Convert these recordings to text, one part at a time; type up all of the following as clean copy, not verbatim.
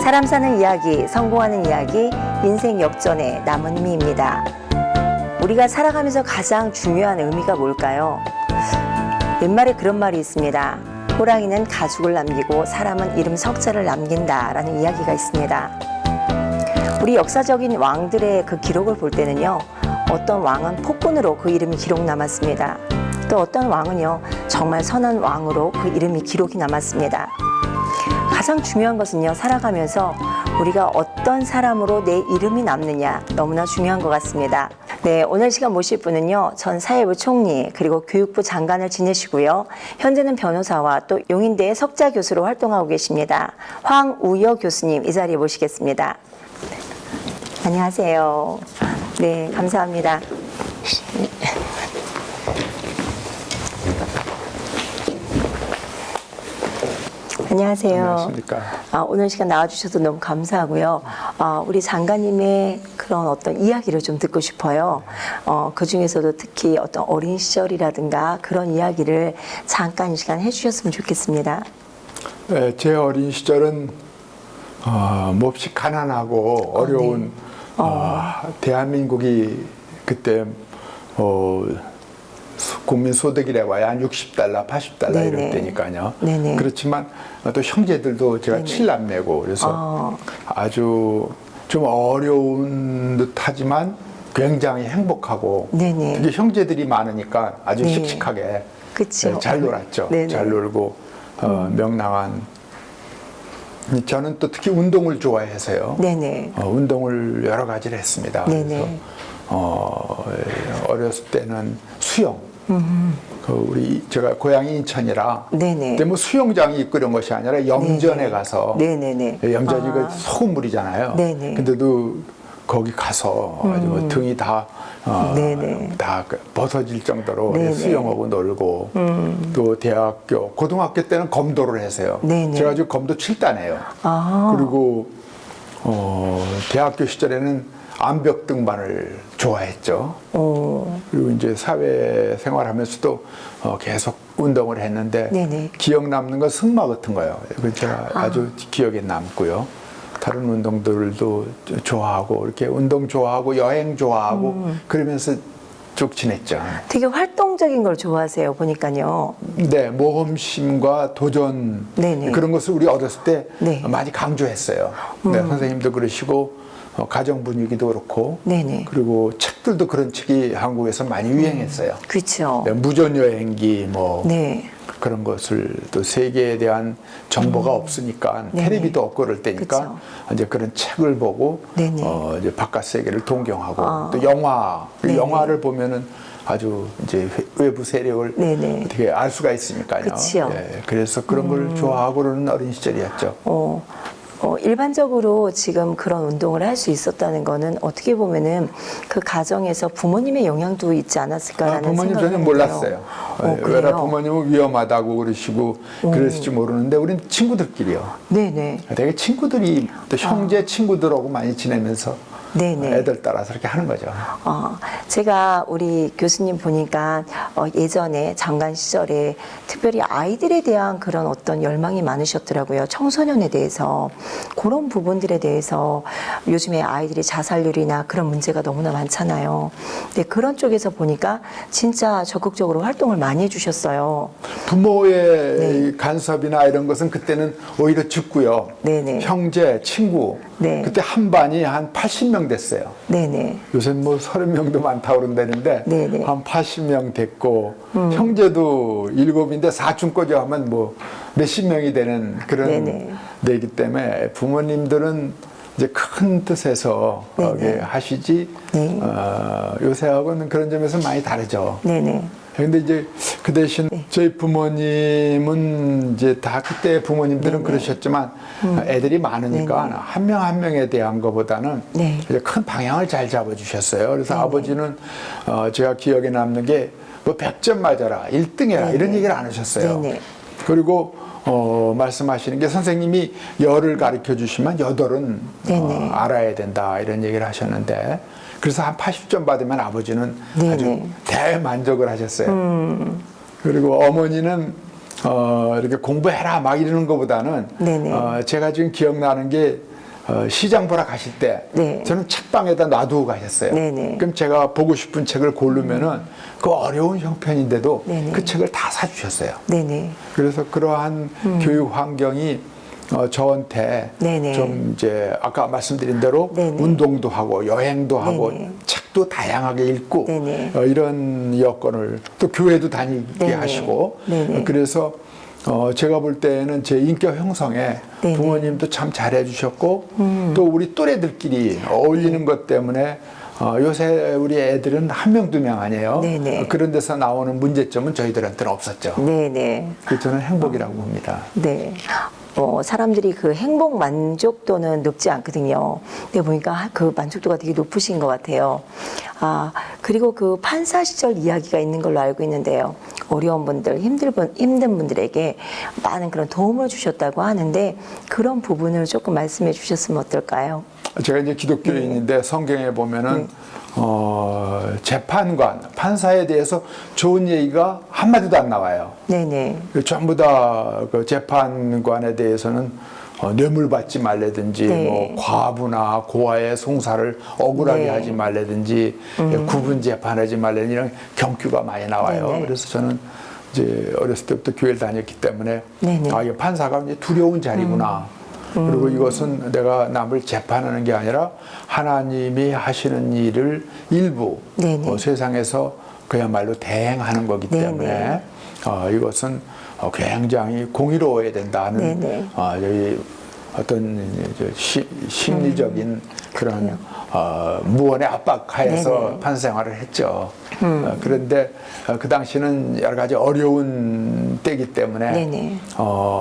사람 사는 이야기, 성공하는 이야기, 인생 역전의 남은미입니다. 우리가 살아가면서 가장 중요한 의미가 뭘까요? 옛말에 그런 말이 있습니다. 호랑이는 가죽을 남기고 사람은 이름 석자를 남긴다라는 이야기가 있습니다. 우리 역사적인 왕들의 그 기록을 볼 때는요, 어떤 왕은 폭군으로 그 이름이 기록 남았습니다. 또 어떤 왕은요, 정말 선한 왕으로 그 이름이 기록이 남았습니다. 가장 중요한 것은요, 살아가면서 우리가 어떤 사람으로 내 이름이 남느냐, 너무나 중요한 것 같습니다. 네, 오늘 시간 모실 분은요, 전 사회부 총리 그리고 교육부 장관을 지내시고요, 현재는 변호사와 또 용인대 석자 교수로 활동하고 계십니다. 황우여 교수님, 이 자리에 모시겠습니다. 안녕하세요. 네, 감사합니다. 안녕하세요. 안녕하십니까. 오늘 시간 나와주셔서 너무 감사하고요. 우리 장관님의 그런 어떤 이야기를 좀 듣고 싶어요. 그 중에서도 특히 어떤 어린 시절이라든가 그런 이야기를 잠깐 이 시간 해주셨으면 좋겠습니다. 네, 제 어린 시절은 몹시 가난하고 어려운 대한민국이 그때 국민 소득이라고 해야 한 60달러, 80달러 네네. 이럴 때니까요. 네네. 그렇지만 또 형제들도 제가 네네. 7남매고 그래서 아주 좀 어려운 듯하지만 굉장히 행복하고 네네. 특히 형제들이 많으니까 아주 네. 씩씩하게 그쵸. 잘 놀았죠. 네네. 잘 놀고 명랑한. 저는 또 특히 운동을 좋아해서요. 네네. 운동을 여러 가지를 했습니다. 네네. 그래서 어렸을 때는 수영. 제가 고향이 인천이라 네네. 그때 뭐 수영장이 있고 이런 것이 아니라 염전에 네네. 가서 네네네. 염전이 그 소금물이잖아요. 네네. 근데도 거기 가서 아주 뭐 등이 다 네네. 다 벗어질 정도로 네네. 수영하고 놀고 또 고등학교 때는 검도를 했어요. 네네. 제가 지금 검도 7단이에요. 그리고 대학교 시절에는 암벽 등반을 좋아했죠. 그리고 이제 사회 생활하면서도 계속 운동을 했는데 네네. 기억 남는 건 승마 같은 거예요. 그건 제가 아주 기억에 남고요. 다른 운동들도 좋아하고 이렇게 운동 좋아하고 여행 좋아하고 그러면서 쭉 지냈죠. 되게 활동적인 걸 좋아하세요, 보니까요. 네, 모험심과 도전 네네. 그런 것을 우리 어렸을 때 네. 많이 강조했어요. 네, 선생님도 그러시고 가정 분위기도 그렇고 네네. 그리고 책들도 그런 책이 한국에서 많이 유행했어요. 그렇죠. 네, 무전여행기 뭐 네. 그런 것을 또 세계에 대한 정보가 없으니까 네네. 텔레비도 없고 그럴 때니까 그쵸. 이제 그런 책을 보고 네네. 이제 바깥 세계를 동경하고 또 영화 그 네네. 영화를 보면은 아주 이제 외부 세력을 네네. 어떻게 알 수가 있으니까요. 그치요. 예, 그래서 그런 걸 좋아하고 그러는 어린 시절이었죠. 일반적으로 지금 그런 운동을 할 수 있었다는 거는 어떻게 보면은 그 가정에서 부모님의 영향도 있지 않았을까라는 부모님 생각을 전혀 하는데요. 몰랐어요. 그래요? 왜냐 부모님은 위험하다고 그러시고 그랬을지 모르는데 우린 친구들끼리요. 네네. 되게 친구들이 또 형제 친구들하고 많이 지내면서 네네. 애들 따라서 이렇게 하는 거죠. 제가 우리 교수님 보니까 예전에 장관 시절에 특별히 아이들에 대한 그런 어떤 열망이 많으셨더라고요. 청소년에 대해서. 그런 부분들에 대해서 요즘에 아이들이 자살률이나 그런 문제가 너무나 많잖아요. 근데 그런 쪽에서 보니까 진짜 적극적으로 활동을 많이 해주셨어요. 부모의 간섭이나 이런 것은 그때는 오히려 죽고요. 네네. 형제, 친구. 네. 그때 한 반이 한 80명 됐어요. 네네. 요새 뭐 30명도 많다고 그런다는데 네네. 한 80명 됐고 형제도 7인데 사촌까지 하면 뭐 몇십 명이 되는 그런 네네. 데이기 때문에 부모님들은 이제 큰 뜻에서 네네. 하시지 네. 요새하고는 그런 점에서 많이 다르죠. 네네. 근데 이제 그 대신 저희 부모님은 이제 다 그때 부모님들은 그러셨지만 애들이 많으니까 한 명 한 명에 대한 것보다는 네. 이제 큰 방향을 잘 잡아주셨어요. 그래서 아버지는 제가 기억에 남는 게 뭐 100점 맞아라, 1등 해라 이런 얘기를 안 하셨어요. 네네. 그리고 말씀하시는 게 선생님이 열을 가르쳐 주시면 여덟은 네네. 알아야 된다 이런 얘기를 하셨는데 그래서 한 80점 받으면 아버지는 네네. 아주 대만족을 하셨어요. 그리고 어머니는 이렇게 공부해라 막 이러는 것보다는 네네. 제가 지금 기억나는 게 시장 보러 가실 때 네. 저는 책방에다 놔두고 가셨어요. 네네. 그럼 제가 보고 싶은 책을 고르면은 그 어려운 형편인데도 네네. 그 책을 다 사주셨어요. 네네. 그래서 그러한 교육 환경이 저한테 네네. 좀 이제 아까 말씀드린 대로 네네. 운동도 하고 여행도 하고 네네. 책도 다양하게 읽고 네네. 이런 여건을 또 교회도 다니게 네네. 하시고 네네. 그래서 제가 볼 때는 제 인격 형성에 네네. 부모님도 참 잘해 주셨고 또 우리 또래들끼리 어울리는 것 때문에 요새 우리 애들은 한 명, 두 명 아니에요. 네네. 그런 데서 나오는 문제점은 저희들한테는 없었죠. 네네. 그래서 저는 행복이라고 봅니다. 네. 사람들이 그 행복 만족도는 높지 않거든요. 근데 보니까 그 만족도가 되게 높으신 것 같아요. 그리고 그 판사 시절 이야기가 있는 걸로 알고 있는데요. 어려운 분들, 힘든 분들에게 많은 그런 도움을 주셨다고 하는데 그런 부분을 조금 말씀해 주셨으면 어떨까요? 제가 이제 기독교인인데 성경에 보면은 재판관, 판사에 대해서 좋은 얘기가 한마디도 안 나와요. 네네. 전부 다 그 재판관에 대해서는 뇌물 받지 말라든지 네. 뭐 과부나 고아의 송사를 억울하게 네. 하지 말라든지 구분 재판하지 말라든지 이런 경규가 많이 나와요. 네네. 그래서 저는 이제 어렸을 때부터 교회를 다녔기 때문에 네네. 이게 판사가 이제 두려운 자리구나. 그리고 이것은 내가 남을 재판하는 게 아니라 하나님이 하시는 일을 일부 네네. 세상에서 그야말로 대행하는 거기 네네. 때문에 이것은 굉장히 공의로워야 된다는 네네. 여기 어떤 심리적인 그런 무언의 압박하에서 네네. 판사 생활을 했죠. 그런데 그 당시는 여러 가지 어려운 때이기 때문에 네네.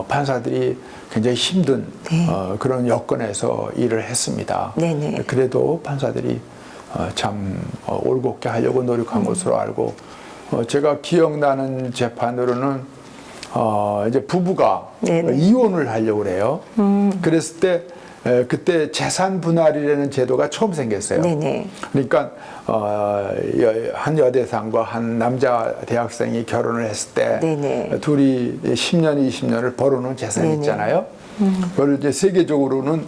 판사들이 굉장히 힘든 네. 그런 여건에서 일을 했습니다. 네네. 그래도 판사들이 참 올곧게 하려고 노력한 것으로 알고 제가 기억나는 재판으로는 이제 부부가 네네. 이혼을 하려고 그래요. 그랬을 때 그때 재산 분할이라는 제도가 처음 생겼어요. 네네. 그러니까 한 여대생과 한 남자 대학생이 결혼을 했을 때 네네. 둘이 10년, 20년을 벌어놓은 재산이 네네. 있잖아요. 그걸 이제 세계적으로는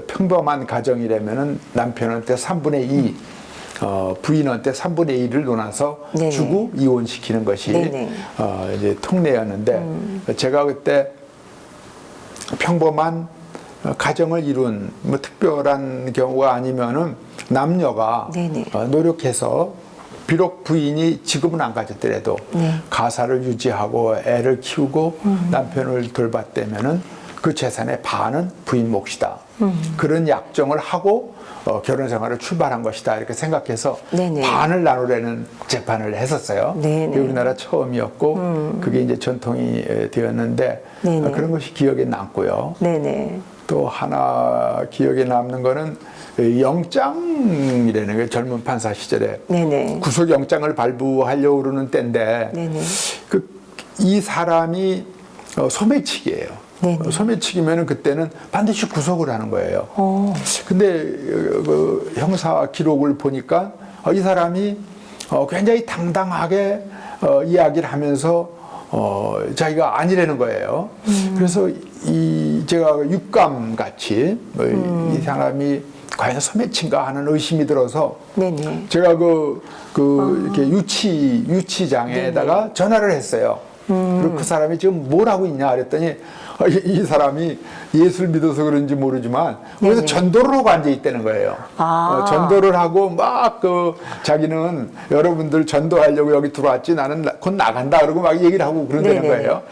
평범한 가정이라면은 남편한테 3분의 2, 부인한테 3분의 1을 나눠서 네네. 주고 이혼시키는 것이 네네. 이제 통례였는데 제가 그때 평범한 가정을 이룬 뭐 특별한 경우가 아니면은 남녀가 네네. 노력해서 비록 부인이 지금은 안 가졌더라도 네. 가사를 유지하고 애를 키우고 남편을 돌봤다면은 그 재산의 반은 부인 몫이다. 그런 약정을 하고 결혼 생활을 출발한 것이다 이렇게 생각해서 네네. 반을 나누려는 재판을 했었어요. 네네. 그게 우리나라 처음이었고 그게 이제 전통이 되었는데 네네. 그런 것이 기억에 남고요. 네네. 또 하나 기억에 남는 거는 영장이라는 게 젊은 판사 시절에 네네. 구속영장을 발부하려고 그러는 때인데 네네. 이 사람이 소매치기예요. 네네. 소매치기면은 그때는 반드시 구속을 하는 거예요. 근데 그 형사 기록을 보니까 이 사람이 굉장히 당당하게 이야기를 하면서 자기가 아니라는 거예요. 그래서 제가 육감 같이 이 사람이 과연 소매친가 하는 의심이 들어서 네네. 제가 이렇게 유치장에다가 전화를 했어요. 그리고 그 사람이 지금 뭘 하고 있냐 그랬더니 이 사람이 예술 믿어서 그런지 모르지만 거기서 네네. 전도를 하고 앉아 있다는 거예요. 전도를 하고 막 자기는 여러분들 전도하려고 여기 들어왔지 나는 곧 나간다 그러고 막 얘기를 하고 그런다는 네네네. 거예요.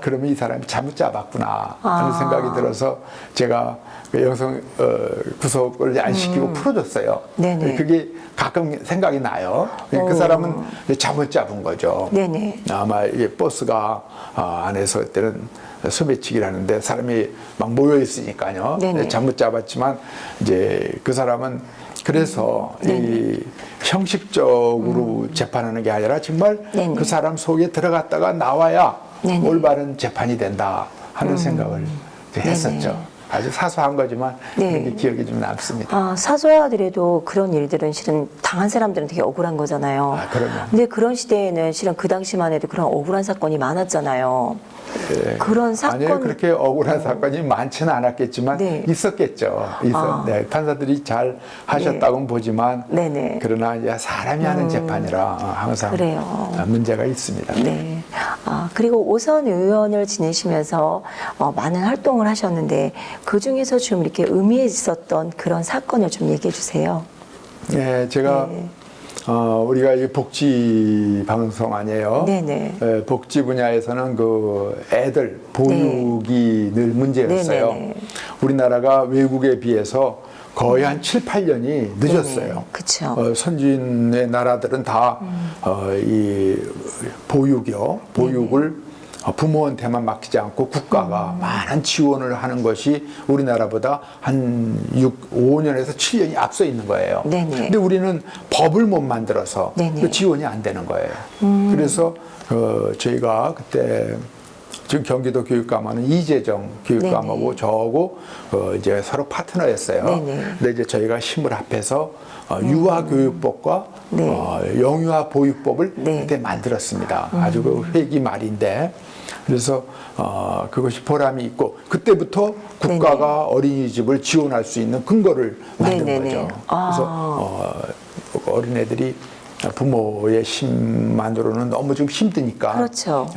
그러면 이 사람이 잘못 잡았구나 하는 생각이 들어서 제가 그 영성 구속을 안 시키고 풀어줬어요. 네네. 그게 가끔 생각이 나요. 그 사람은 잘못 잡은 거죠. 네네. 아마 이게 버스가 안에서 그때는 소매치기를 하는데 사람이 막 모여 있으니까요. 네네. 잘못 잡았지만 이제 그 사람은 그래서 이 형식적으로 재판하는 게 아니라 정말 네네. 그 사람 속에 들어갔다가 나와야 네네. 올바른 재판이 된다 하는 생각을 이제 했었죠. 아주 사소한 거지만 네. 그런 게 기억이 좀 남습니다. 아, 사소하더라도 그런 일들은 실은 당한 사람들은 되게 억울한 거잖아요. 아, 그럼요. 근데 그런 시대에는 실은 그 당시만 해도 그런 억울한 사건이 많았잖아요. 예. 그런 사건 아니요, 그렇게 억울한 사건이 많지는 않았겠지만 네. 있었겠죠. 네, 판사들이 잘 하셨다고는 보지만 네네. 그러나 이제 사람이 하는 재판이라 항상 그래요. 문제가 있습니다. 네. 아, 그리고 오선 의원을 지내시면서 많은 활동을 하셨는데 그 중에서 좀 이렇게 의미 있었던 그런 사건을 좀 얘기해 주세요. 네, 제가 네. 우리가 이 복지 방송 아니에요. 네네. 복지 분야에서는 그 애들 보육이 늘 문제였어요. 네네네. 우리나라가 외국에 비해서 거의 한 7, 8년이 늦었어요. 그렇죠. 선진의 나라들은 다 이 보육을 부모한테만 맡기지 않고 국가가 많은 지원을 하는 것이 우리나라보다 한 5년에서 7년이 앞서 있는 거예요. 네네. 근데 우리는 법을 못 만들어서 네네. 그 지원이 안 되는 거예요. 그래서 저희가 그때 지금 경기도 교육감하는 이재정 교육감하고 네네. 저하고 이제 서로 파트너였어요. 네네. 근데 이제 저희가 힘을 합해서 유아교육법과 네. 영유아 보육법을 네. 그때 만들었습니다. 아주 그 회기 말인데 그래서 그것이 보람이 있고 그때부터 국가가 어린이집을 지원할 수 있는 근거를 만든 네네네. 거죠. 아. 그래서 어린애들이 부모의 힘만으로는 너무 좀 힘드니까 그렇죠.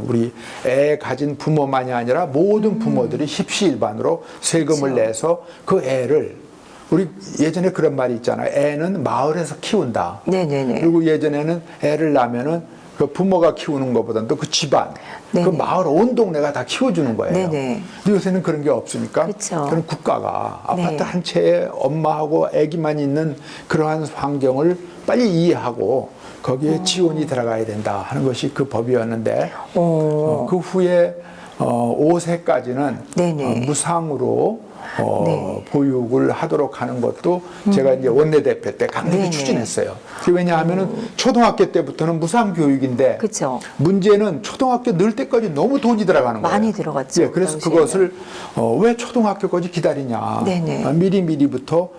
우리 애 가진 부모만이 아니라 모든 부모들이 십시일반으로 세금을 그렇죠. 내서 그 애를 우리 예전에 그런 말이 있잖아요. 애는 마을에서 키운다. 네네네. 그리고 예전에는 애를 낳으면은 그 부모가 키우는 것보다도 그 집안, 그 네네. 마을 온 동네가 다 키워주는 거예요. 네네. 근데 요새는 그런 게 없으니까 그쵸. 그런 국가가 아파트 네. 한 채에 엄마하고 아기만 있는 그러한 환경을 빨리 이해하고 거기에 지원이 들어가야 된다 하는 것이 그 법이었는데 그 후에 5세까지는 네네. 무상으로 네. 보육을 하도록 하는 것도 제가 이제 원내대표 때 강력히 네네. 추진했어요. 왜냐하면은 초등학교 때부터는 무상 교육인데 그쵸. 문제는 초등학교 늘 때까지 너무 돈이 들어가는 거예요. 많이 들어갔죠, 예, 그래서 당시에는. 그것을 왜 초등학교까지 기다리냐. 네네. 미리미리부터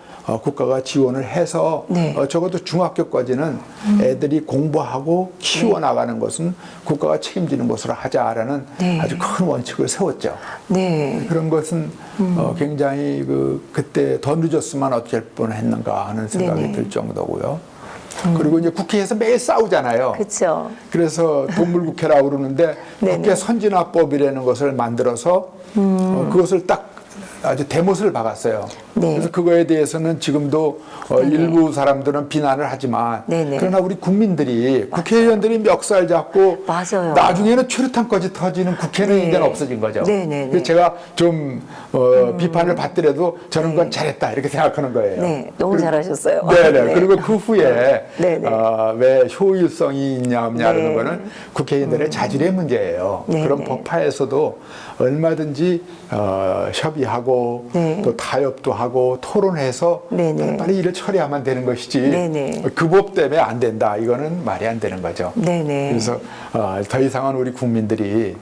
국가가 지원을 해서 네. 적어도 중학교까지는 애들이 공부하고 키워나가는 것은 국가가 책임지는 것으로 하자라는 네. 아주 큰 원칙을 세웠죠. 네. 그런 것은 굉장히 그때 더 늦었으면 어쩔 뻔했는가 하는 생각이 네네. 들 정도고요. 그리고 이제 국회에서 매일 싸우잖아요. 그렇죠. 그래서 동물국회라고 그러는데 네네. 국회 선진화법이라는 것을 만들어서 그것을 딱 아주 대못을 박았어요. 네. 그래서 그거에 대해서는 지금도 일부 사람들은 비난을 하지만 네네. 그러나 우리 국민들이 국회의원들이 멱살 잡고 맞아요. 나중에는 최루탄까지 터지는 국회는 네. 이제는 없어진 거죠. 네네네. 그래서 제가 좀 비판을 받더라도 저는 그건 잘했다 이렇게 생각하는 거예요. 네, 너무 잘하셨어요. 네네. 네. 그리고 그 후에 네네. 왜 효율성이 있냐 없냐는 네. 거는 국회의원들의 자질의 문제예요. 네네. 그런 법화에서도 얼마든지 협의하고 네. 또 타협도 하고 토론해서 네네. 빨리 일을 처리하면 되는 것이지 네네. 그 법 때문에 안 된다. 이거는 말이 안 되는 거죠. 네네. 그래서 더 이상은 우리 국민들이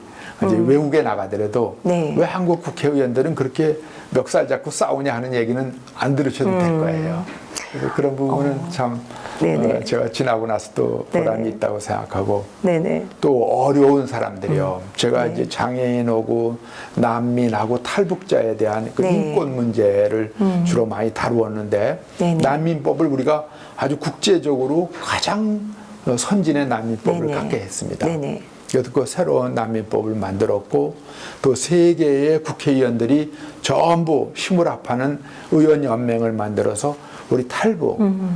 이제 외국에 나가더라도 네. 왜 한국 국회의원들은 그렇게 멱살 잡고 싸우냐 하는 얘기는 안 들으셔도 될 거예요. 그래서 그런 부분은 참 네네. 제가 지나고 나서 또 보람이 네네. 있다고 생각하고 네네. 또 어려운 사람들이요. 제가 이제 장애인하고 난민하고 탈북자에 대한 그 네. 인권 문제를 주로 많이 다루었는데 네네. 난민법을 우리가 아주 국제적으로 가장 선진의 난민법을 네네. 갖게 했습니다. 네네. 그래서 그 새로운 난민법을 만들었고 또 세계의 국회의원들이 전부 힘을 합하는 의원연맹을 만들어서 우리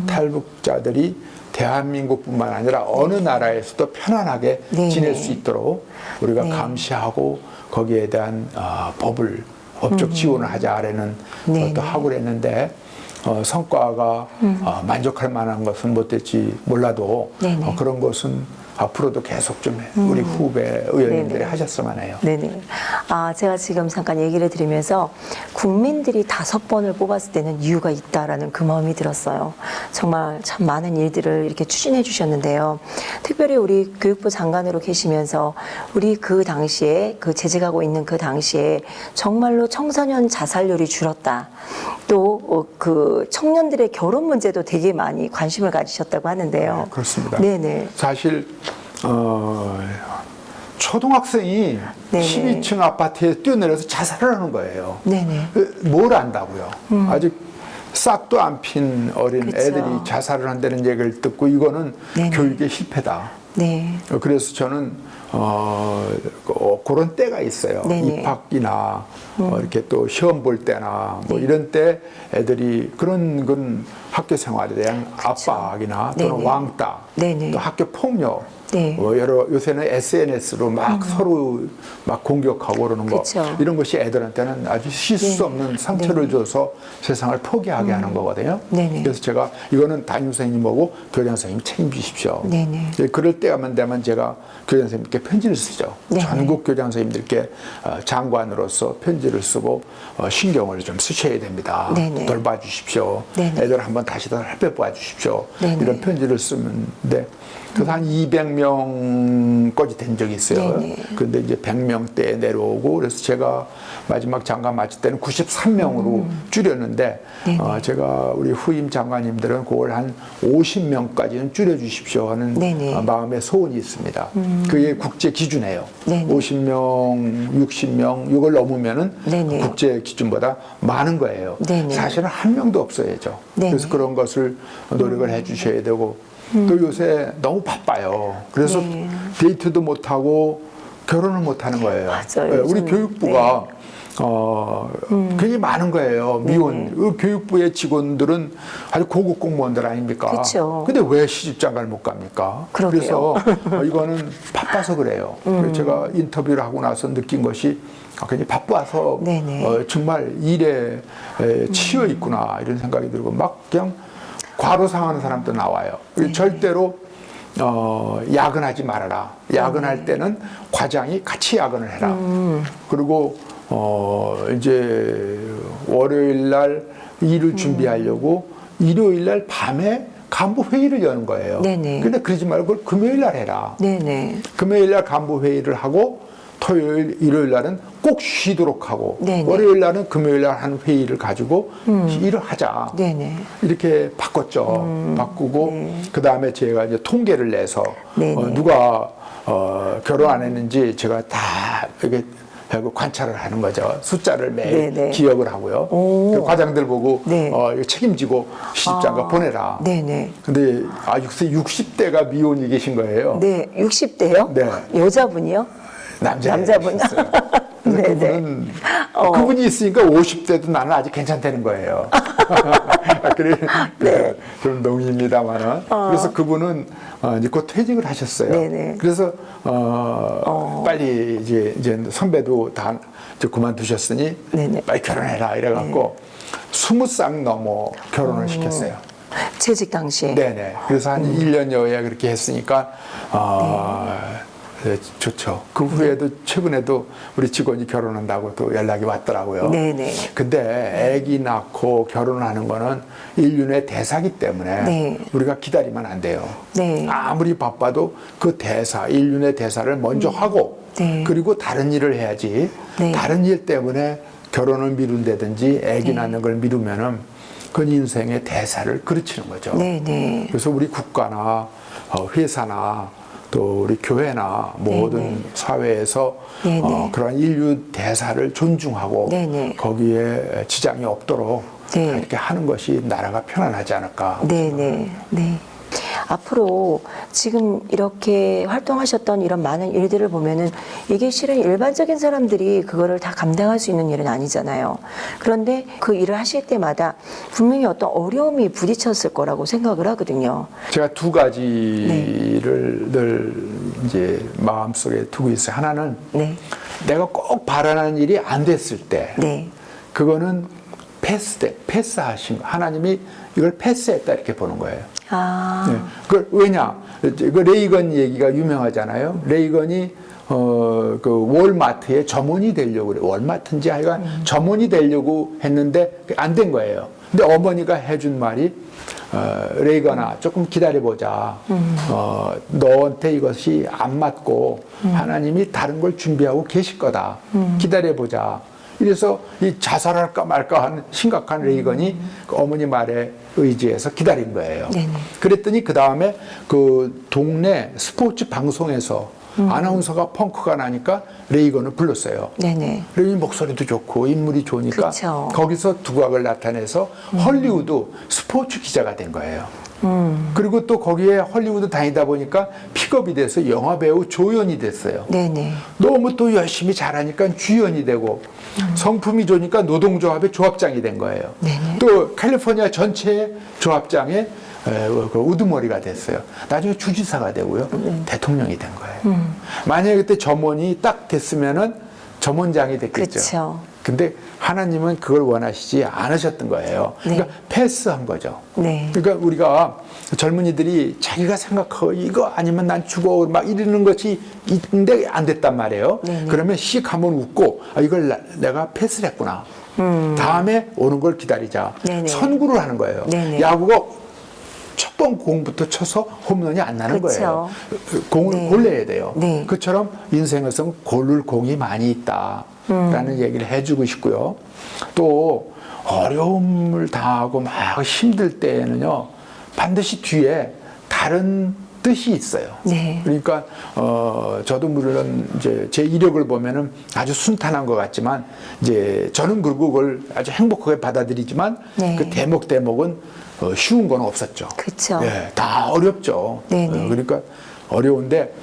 탈북자들이 대한민국뿐만 아니라 어느 나라에서도 편안하게 네네. 지낼 수 있도록 우리가 네. 감시하고 거기에 대한 법적 지원을 하자라는 네네. 것도 하고 그랬는데 성과가 만족할 만한 것은 못됐지 몰라도 네네. 그런 것은 앞으로도 계속 좀 우리 후배 의원님들이 네네. 하셨으면 해요. 네네. 제가 지금 잠깐 얘기를 드리면서 국민들이 5번을 뽑았을 때는 이유가 있다라는 그 마음이 들었어요. 정말 참 많은 일들을 이렇게 추진해 주셨는데요. 특별히 우리 교육부 장관으로 계시면서 우리 그 당시에 그 재직하고 있는 그 당시에 정말로 청소년 자살률이 줄었다. 또 그 청년들의 결혼 문제도 되게 많이 관심을 가지셨다고 하는데요. 그렇습니다. 네네. 사실 초등학생이 네네. 12층 아파트에 뛰어내려서 자살을 하는 거예요. 네네. 뭘 안다고요? 아직 싹도 안 핀 어린 그쵸. 애들이 자살을 한다는 얘기를 듣고 이거는 네네. 교육의 실패다. 네. 그래서 저는 그런 때가 있어요. 네네. 입학이나 이렇게 또 시험 볼 때나 뭐 이런 때 애들이 그런 건 학교 생활에 대한 압박이나 또는 네네. 왕따, 네네. 또 학교 폭력, 네. 요새는 SNS로 막 서로 막 공격하고 그러는 거 그쵸. 이런 것이 애들한테는 아주 쉴 수 없는 상처를 줘서 세상을 포기하게 하는 거거든요. 네네. 그래서 제가 이거는 담임 선생님하고 교장 선생님 책임지십시오. 네네. 그럴 때만 되면 제가 교장 선생님께 편지를 쓰죠. 네네. 전국 교장 선생님들께 장관으로서 편지를 쓰고 신경을 좀 쓰셔야 됩니다. 네네. 돌봐주십시오. 네네. 애들 한번 다시 더 살펴봐 주십시오. 네네. 이런 편지를 쓰는데 그래서 한 200명까지 된 적이 있어요. 네네. 근데 이제 100명대에 내려오고 그래서 제가 마지막 장관 마칠 때는 93명으로 줄였는데 네네. 제가 우리 후임 장관님들은 그걸 한 50명까지는 줄여주십시오 하는 네네. 마음의 소원이 있습니다. 그게 국제 기준이에요. 네네. 50명, 60명 이걸 넘으면은 네네. 국제 기준보다 많은 거예요. 네네. 사실은 한 명도 없어야죠. 네네. 그래서 그런 것을 노력을 해주셔야 되고 또 요새 너무 바빠요. 그래서 네. 데이트도 못하고 결혼을 못하는 거예요. 맞아요. 네, 우리 요즘, 교육부가 굉장히 많은 거예요. 미혼 네네. 그 교육부의 직원들은 아주 고급 공무원들 아닙니까? 그쵸. 근데 왜 시집장가를 못 갑니까? 그러게요. 그래서 이거는 바빠서 그래요. 그래서 제가 인터뷰를 하고 나서 느낀 것이 굉장히 바빠서 네네. 정말 일에 치여 있구나 이런 생각이 들고 막 그냥 과로상하는 사람도 나와요. 절대로 야근하지 말아라. 야근할 때는 과장이 같이 야근을 해라. 그리고 이제 월요일 날 일을 준비하려고 일요일 날 밤에 간부 회의를 여는 거예요. 네네. 근데 그러지 말고 그걸 금요일 날 해라. 네네. 금요일 날 간부 회의를 하고 토요일, 일요일 날은 꼭 쉬도록 하고 네네. 월요일 날은 금요일 날 한 회의를 가지고 일을 하자. 네네. 이렇게 바꿨죠. 바꾸고 네. 그 다음에 제가 이제 통계를 내서 네네. 누가 결혼 안 했는지 제가 다 이렇게 관찰을 하는 거죠. 숫자를 매일 네네. 기억을 하고요. 오. 그 과장들 보고 네. 이거 책임지고 시집장가 보내라. 네네. 근데 60대가 미혼이 계신 거예요. 네, 60대요? 네. 여자분이요? 남자분. 남자분. 그래서 네네. 그분은 그분이 있으니까 50대도 나는 아직 괜찮다는 거예요. 그래 네. 좀 농입니다만은. 그래서 그분은 이제 곧 퇴직을 하셨어요. 네네. 그래서 빨리 이제 선배도 다 이제 그만두셨으니 네네. 빨리 결혼해라 이래갖고 20살 넘어 결혼을 시켰어요. 재직 당시에. 네네. 그래서 한 1년여에 그렇게 했으니까 네, 좋죠. 그 후에도 최근에도 우리 직원이 결혼한다고 또 연락이 왔더라고요. 네네. 근데 아기 낳고 결혼하는 거는 인륜의 대사기 때문에 네. 우리가 기다리면 안 돼요. 네. 아무리 바빠도 그 대사, 인륜의 대사를 먼저 하고 네. 그리고 다른 일을 해야지. 네. 다른 일 때문에 결혼을 미룬다든지 아기 낳는 걸 미루면은 그 인생의 대사를 그르치는 거죠. 네네. 그래서 우리 국가나 회사나 또 우리 교회나 모든 네네. 사회에서 네네. 그러한 인류 대사를 존중하고 네네. 거기에 지장이 없도록 네. 이렇게 하는 것이 나라가 편안하지 않을까. 네네. 네. 앞으로 지금 이렇게 활동하셨던 이런 많은 일들을 보면은 이게 실은 일반적인 사람들이 그거를 다 감당할 수 있는 일은 아니잖아요. 그런데 그 일을 하실 때마다 분명히 어떤 어려움이 부딪혔을 거라고 생각을 하거든요. 제가 두 가지를 늘 이제 마음속에 두고 있어요. 하나는 네. 내가 꼭 바라는 일이 안 됐을 때 네. 그거는 패스하신 거. 하나님이 이걸 패스했다 이렇게 보는 거예요. 아, 네. 그 왜냐? 그 레이건 얘기가 유명하잖아요. 레이건이 그 월마트의 점원이 되려고 그래. 월마트인지 하여간 점원이 되려고 했는데 안 된 거예요. 근데 어머니가 해준 말이 레이건아 조금 기다려보자. 너한테 이것이 안 맞고 하나님이 다른 걸 준비하고 계실 거다. 기다려보자. 이래서 이 자살할까 말까 하는 심각한 레이건이 그 어머니 말에 의지해서 기다린 거예요. 네네. 그랬더니 그 다음에 그 동네 스포츠 방송에서 아나운서가 펑크가 나니까 레이건을 불렀어요. 네네. 그리고 목소리도 좋고 인물이 좋으니까 그쵸. 거기서 두각을 나타내서 헐리우드 스포츠 기자가 된 거예요. 그리고 또 거기에 헐리우드 다니다 보니까 픽업이 돼서 영화배우 조연이 됐어요. 네네. 너무 또 열심히 잘하니까 주연이 되고 성품이 좋으니까 노동조합의 조합장이 된 거예요. 네네. 또 캘리포니아 전체 조합장의 그 우두머리가 됐어요. 나중에 주지사가 되고요. 대통령이 된 거예요. 만약에 그때 점원이 딱 됐으면은 점원장이 됐겠죠. 그쵸. 근데 하나님은 그걸 원하시지 않으셨던 거예요. 그러니까 네. 패스한 거죠. 네. 그러니까 우리가 젊은이들이 자기가 생각하고 이거 아니면 난 죽어 막 이러는 것이 있는데 안 됐단 말이에요. 네네. 그러면 씩 한번 웃고 아, 이걸 내가 패스를 했구나. 다음에 오는 걸 기다리자. 네네. 선구를 하는 거예요. 네네. 야구가 첫 번 공부터 쳐서 홈런이 안 나는 그쵸. 거예요. 공을 네. 골라야 돼요. 네. 그처럼 인생에서는 고를 공이 많이 있다라는 얘기를 해주고 싶고요. 또 어려움을 당하고 막 힘들 때에는요 반드시 뒤에 다른 뜻이 있어요. 네. 그러니까 저도 물론 이제 제 이력을 보면은 아주 순탄한 것 같지만 이제 저는 그걸 아주 행복하게 받아들이지만 네. 그 대목은 쉬운 건 없었죠. 그쵸. 예, 다 어렵죠. 네네. 그러니까 어려운데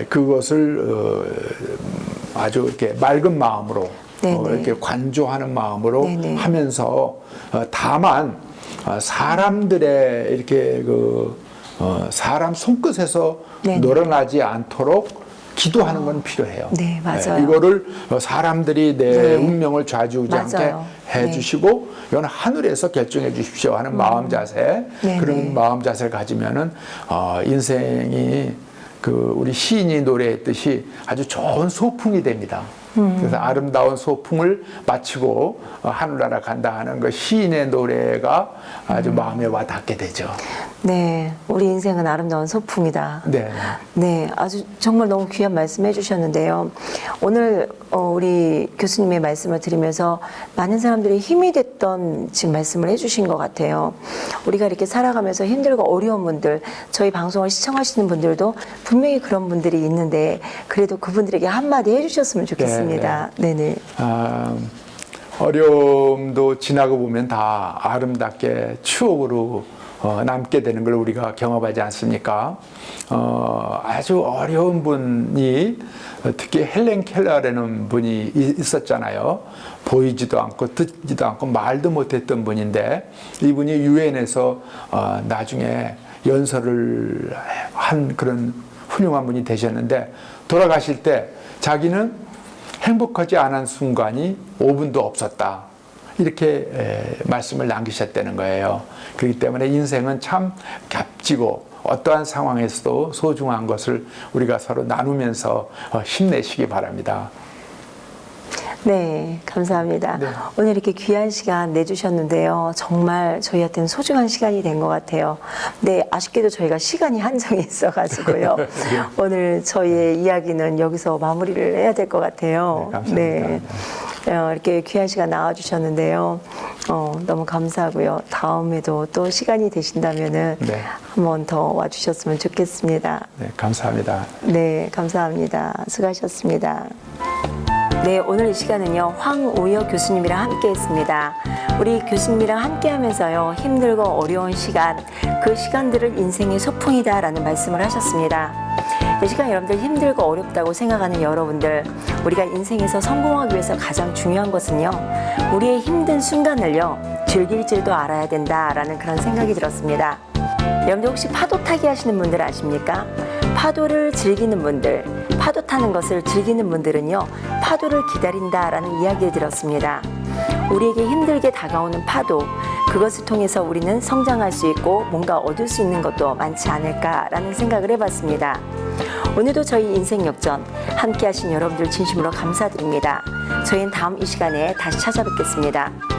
그것을 아주 이렇게 맑은 마음으로 네네. 이렇게 관조하는 마음으로 네네. 하면서 다만 사람들의 이렇게 사람 손끝에서 네네. 늘어나지 않도록 기도하는 건 필요해요. 네, 맞아요. 예, 이거를 사람들이 내 네. 운명을 좌지우지하게 맞아요. 해주시고 이건 하늘에서 결정해 주십시오 하는 마음 자세 네네. 그런 마음 자세를 가지면은 인생이 우리 시인이 노래했듯이 아주 좋은 소풍이 됩니다. 그래서 아름다운 소풍을 마치고 하늘나라 간다 하는 그 시인의 노래가 아주 마음에 와 닿게 되죠. 네, 우리 인생은 아름다운 소풍이다. 네. 네, 아주 정말 너무 귀한 말씀 해주셨는데요. 오늘 우리 교수님의 말씀을 들으면서 많은 사람들이 힘이 됐던 지금 말씀을 해주신 것 같아요. 우리가 이렇게 살아가면서 힘들고 어려운 분들, 저희 방송을 시청하시는 분들도 분명히 그런 분들이 있는데 그래도 그분들에게 한마디 해주셨으면 좋겠습니다. 네네. 어려움도 지나고 보면 다 아름답게 추억으로 남게 되는 걸 우리가 경험하지 않습니까? 아주 어려운 분이 특히 헬렌 켈러라는 분이 있었잖아요. 보이지도 않고 듣지도 않고 말도 못했던 분인데 이분이 유엔에서 나중에 연설을 한 그런 훌륭한 분이 되셨는데 돌아가실 때 자기는 행복하지 않은 순간이 5분도 없었다. 이렇게 말씀을 남기셨다는 거예요. 그렇기 때문에 인생은 참 값지고 어떠한 상황에서도 소중한 것을 우리가 서로 나누면서 힘내시기 바랍니다. 네, 감사합니다. 네. 오늘 이렇게 귀한 시간 내주셨는데요. 정말 저희한테는 소중한 시간이 된 것 같아요. 네, 아쉽게도 저희가 시간이 한정이 있어가지고요. 오늘 저희의 이야기는 여기서 마무리를 해야 될 것 같아요. 네, 감사합니다. 이렇게 귀한 시간 나와주셨는데요. 너무 감사하고요. 다음에도 또 시간이 되신다면은 네. 한 번 더 와주셨으면 좋겠습니다. 네, 감사합니다. 네, 감사합니다. 수고하셨습니다. 네, 오늘 이 시간은요, 황우여 교수님이랑 함께 했습니다. 우리 교수님이랑 함께 하면서요, 힘들고 어려운 시간, 그 시간들을 인생의 소풍이다라는 말씀을 하셨습니다. 이 시간 여러분들 힘들고 어렵다고 생각하는 여러분들, 우리가 인생에서 성공하기 위해서 가장 중요한 것은요, 우리의 힘든 순간을요, 즐길 줄도 알아야 된다라는 그런 생각이 들었습니다. 여러분들 혹시 파도 타기 하시는 분들 아십니까? 파도를 즐기는 분들, 파도 타는 것을 즐기는 분들은요, 파도를 기다린다라는 이야기를 들었습니다. 우리에게 힘들게 다가오는 파도, 그것을 통해서 우리는 성장할 수 있고 뭔가 얻을 수 있는 것도 많지 않을까라는 생각을 해봤습니다. 오늘도 저희 인생역전 함께 하신 여러분들 진심으로 감사드립니다. 저희는 다음 이 시간에 다시 찾아뵙겠습니다.